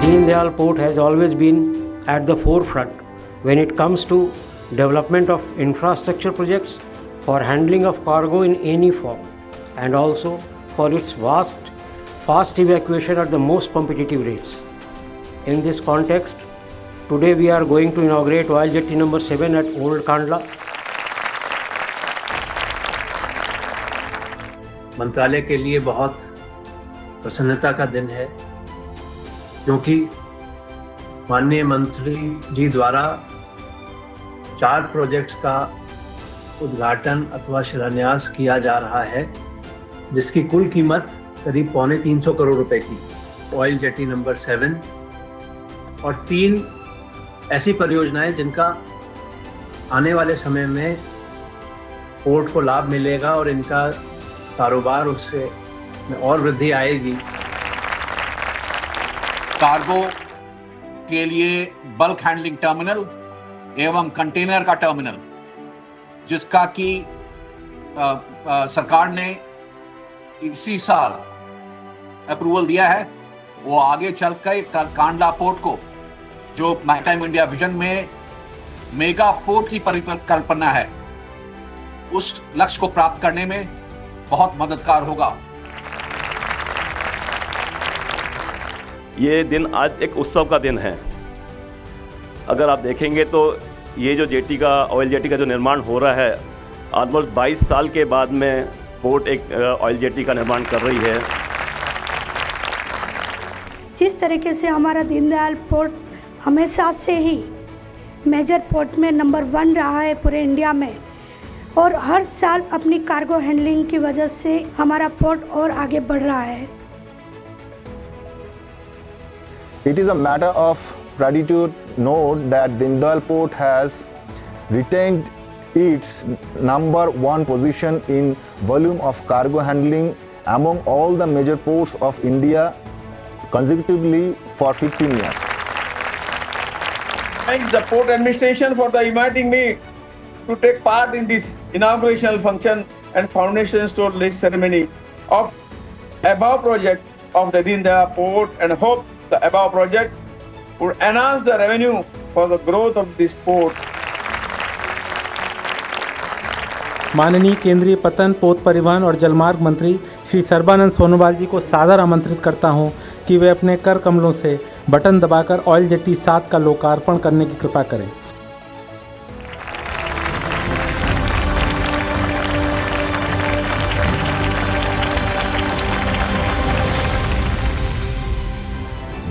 Deen Dayal Port has always been at the forefront when it comes to development of infrastructure projects for handling of cargo in any form, and also for its fast evacuation at the most competitive rates. In this context, today we are going to inaugurate oil jetty number 7 at Old Kandla. मंत्रालय के लिए बहुत प्रसन्नता का दिन है, क्योंकि माननीय मंत्री जी द्वारा 4 प्रोजेक्ट्स का उद्घाटन अथवा शिलान्यास किया जा रहा है, जिसकी कुल कीमत करीब 350 करोड़ रुपए की। ऑयल जेटी नंबर 7 और 3 ऐसी परियोजनाएं जिनका आने वाले समय में पोर्ट को लाभ मिलेगा और इनका कारोबार उससे और वृद्धि आएगी। कार्गो के लिए बल्क हैंडलिंग टर्मिनल एवं कंटेनर का टर्मिनल, जिसका कि सरकार ने इसी साल अप्रूवल दिया है, वो आगे चलकर कांडला पोर्ट को, जो मैरीटाइम इंडिया विजन में मेगा पोर्ट की परिकल्पना है, उस लक्ष्य को प्राप्त करने में बहुत मददगार होगा। ये दिन आज एक उत्सव का दिन है। अगर आप देखेंगे तो ये जो जेटी का, ऑयल जेटी का जो निर्माण हो रहा है, ऑलमोस्ट 22 साल के बाद में पोर्ट एक ऑयल जेटी का निर्माण कर रही है। जिस तरीके से हमारा दीनदयाल पोर्ट हमेशा से ही मेजर पोर्ट में नंबर 1 रहा है पूरे इंडिया में, और हर साल अपनी कार्गो हैंडलिंग की वजह से हमारा पोर्ट और आगे बढ़ रहा है। It is a matter of pride to note that Deen Dayal Port has retained its number 1 position in volume of cargo handling among all the major ports of India consecutively for 15 years. Thanks the Port Administration for inviting me to take part in this inaugural function and foundation stone ceremony of above project of the Deen Dayal Port, and hope the above project would enhance the revenue for the growth of this port. माननीय केंद्रीय पत्तन, पोत परिवहन और जलमार्ग मंत्री श्री सर्बानंद सोनोवाल जी को सादर आमंत्रित करता हूं कि वे अपने कर कमलों से बटन दबाकर ऑयल जेटी 7 का लोकार्पण करने की कृपा करें।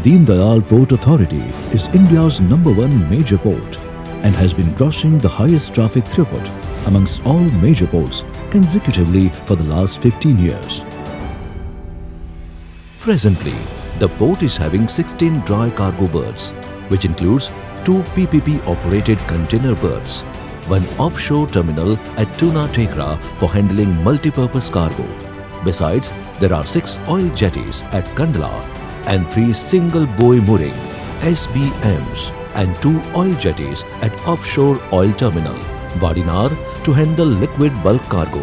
Deen Dayal Port Authority is India's #1 major port and has been crossing the highest traffic throughput amongst all major ports consecutively for the last 15 years. Presently, the port is having 16 dry cargo berths, which includes 2 PPP-operated container berths, 1 offshore terminal at Tuna Tekra for handling multi-purpose cargo. Besides, there are 6 oil jetties at Kandla and 3 single buoy mooring SBMs and 2 oil jetties at offshore oil terminal Vadinar to handle liquid bulk cargo.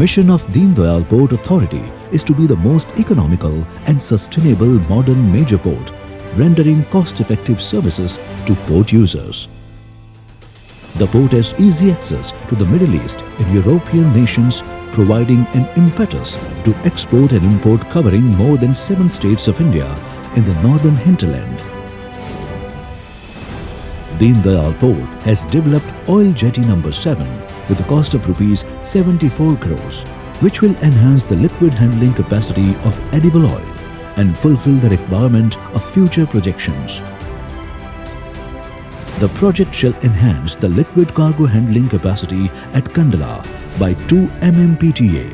Mission of Deen Dayal Port Authority is to be the most economical and sustainable modern major port, rendering cost-effective services to port users. The port has easy access to the Middle East and European nations, providing an impetus to export and import, covering more than 7 states of India in the northern hinterland. Deen Dayal Port has developed oil jetty number 7 with a cost of rupees 74 crores, which will enhance the liquid handling capacity of edible oil and fulfill the requirement of future projections. The project shall enhance the liquid cargo handling capacity at Kandla by 2 MMPTA,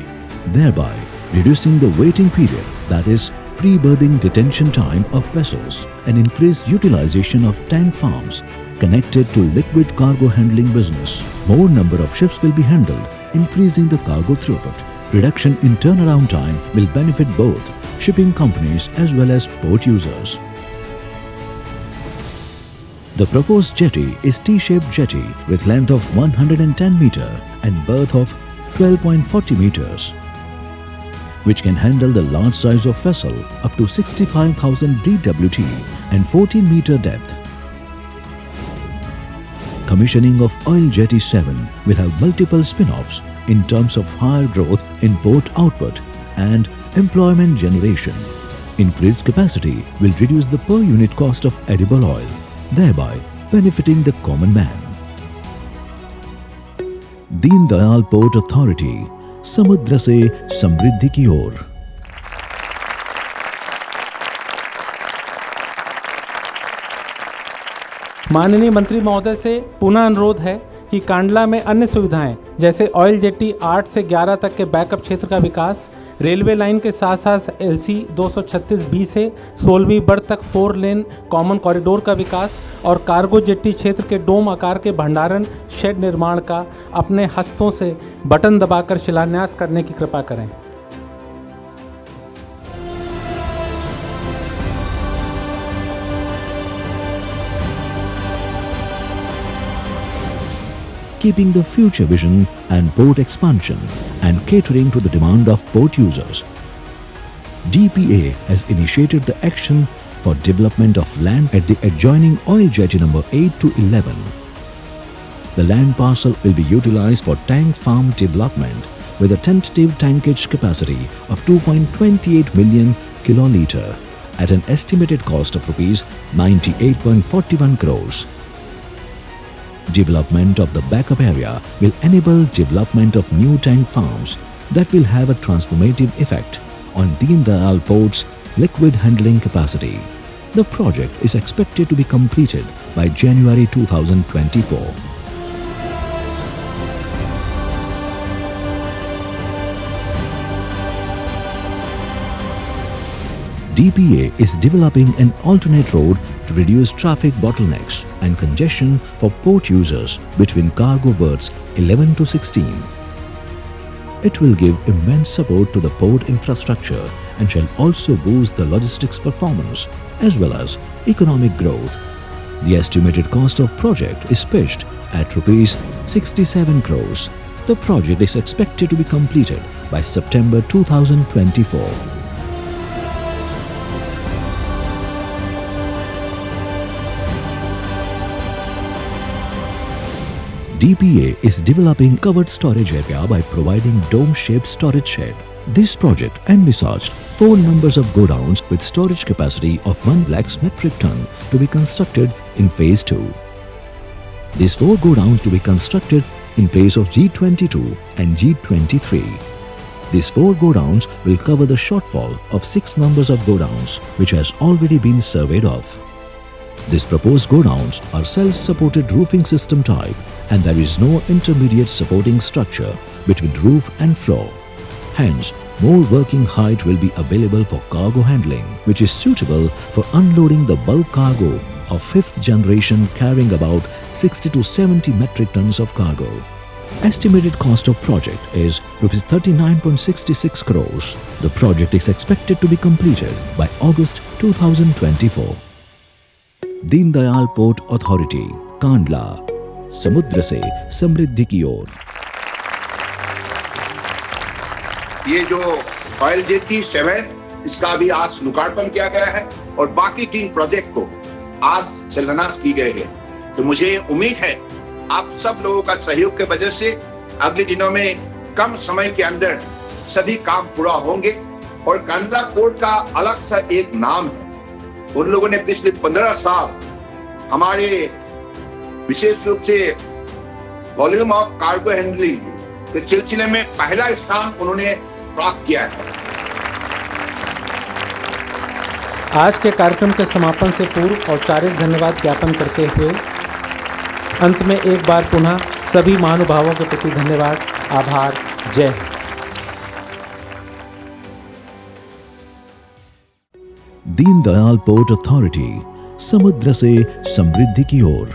thereby reducing the waiting period, that is, pre-berthing detention time of vessels, and increase utilization of tank farms connected to liquid cargo handling business. More number of ships will be handled, increasing the cargo throughput. Reduction in turnaround time will benefit both shipping companies as well as port users. The proposed jetty is T-shaped jetty with length of 110 meter and berth of 12.40 meters. which can handle the large size of vessel up to 65,000 DWT and 14-meter depth. Commissioning of Oil Jetty 7 will have multiple spin-offs in terms of higher growth in port output and employment generation. Increased capacity will reduce the per unit cost of edible oil, thereby benefiting the common man. Deen Dayal port authority, समुद्र से समृद्धि की ओर। माननीय मंत्री महोदय से पुनः अनुरोध है कि कांडला में अन्य सुविधाएं जैसे ऑयल जेट्टी 8 से 11 तक के बैकअप क्षेत्र का विकास, रेलवे लाइन के साथ साथ LC 236B से 16वीं बर्थ तक 4 लेन कॉमन कॉरिडोर का विकास और कार्गो जेट्टी क्षेत्र के डोम आकार के भंडारण शेड निर्माण का अपने हस्तों से बटन दबाकर शिलान्यास करने की कृपा करें। Keeping the future vision and port expansion and catering to the demand of port users. DPA has initiated the action for development of land at the adjoining oil jetty number 8 to 11. The land parcel will be utilized for tank farm development with a tentative tankage capacity of 2.28 million kiloliter at an estimated cost of rupees 98.41 crores. Development of the backup area will enable development of new tank farms that will have a transformative effect on Deen Dayal Port's liquid handling capacity. The project is expected to be completed by January 2024. DPA is developing an alternate road to reduce traffic bottlenecks and congestion for port users between cargo berths 11 to 16. It will give immense support to the port infrastructure and shall also boost the logistics performance as well as economic growth. The estimated cost of project is pitched at rupees 67 crores. The project is expected to be completed by September 2024. DPA is developing covered storage area by providing dome-shaped storage shed. This project envisaged 4 numbers of godowns with storage capacity of 1 lakh metric ton to be constructed in phase 2. These 4 godowns to be constructed in place of G22 and G23. These 4 godowns will cover the shortfall of 6 numbers of godowns which has already been surveyed off. These proposed godowns are self-supported roofing system type and there is no intermediate supporting structure between roof and floor. Hence, more working height will be available for cargo handling, which is suitable for unloading the bulk cargo of 5th generation carrying about 60 to 70 metric tons of cargo. Estimated cost of project is Rs 39.66 crores. The project is expected to be completed by August 2024. Deen Dayal port authority, Kandla, समुद्र से समृद्धि की ओर। ये जो oil jetty 7 इसका भी आज लोकार्पण किया गया है और बाकी 3 प्रोजेक्ट को आज शिलान्यास की गए हैं। तो मुझे उम्मीद है आप सब लोगों का सहयोग की वजह से अगले दिनों में कम समय के अंदर सभी काम पूरा होंगे। और कांडला पोर्ट का अलग सा एक नाम है। उन लोगों ने पिछले 15 साल हमारे विशेष रूप से वॉल्यूम ऑफ कार्गो हैंडलिंग के सिलसिले में पहला स्थान उन्होंने प्राप्त किया है। आज के कार्यक्रम के समापन से पूर्व औपचारिक धन्यवाद ज्ञापन करते हुए अंत में एक बार पुनः सभी महानुभावों के प्रति धन्यवाद, आभार, जय हिंद। दीन दयाल पोर्ट अथॉरिटी, समुद्र से समृद्धि की ओर।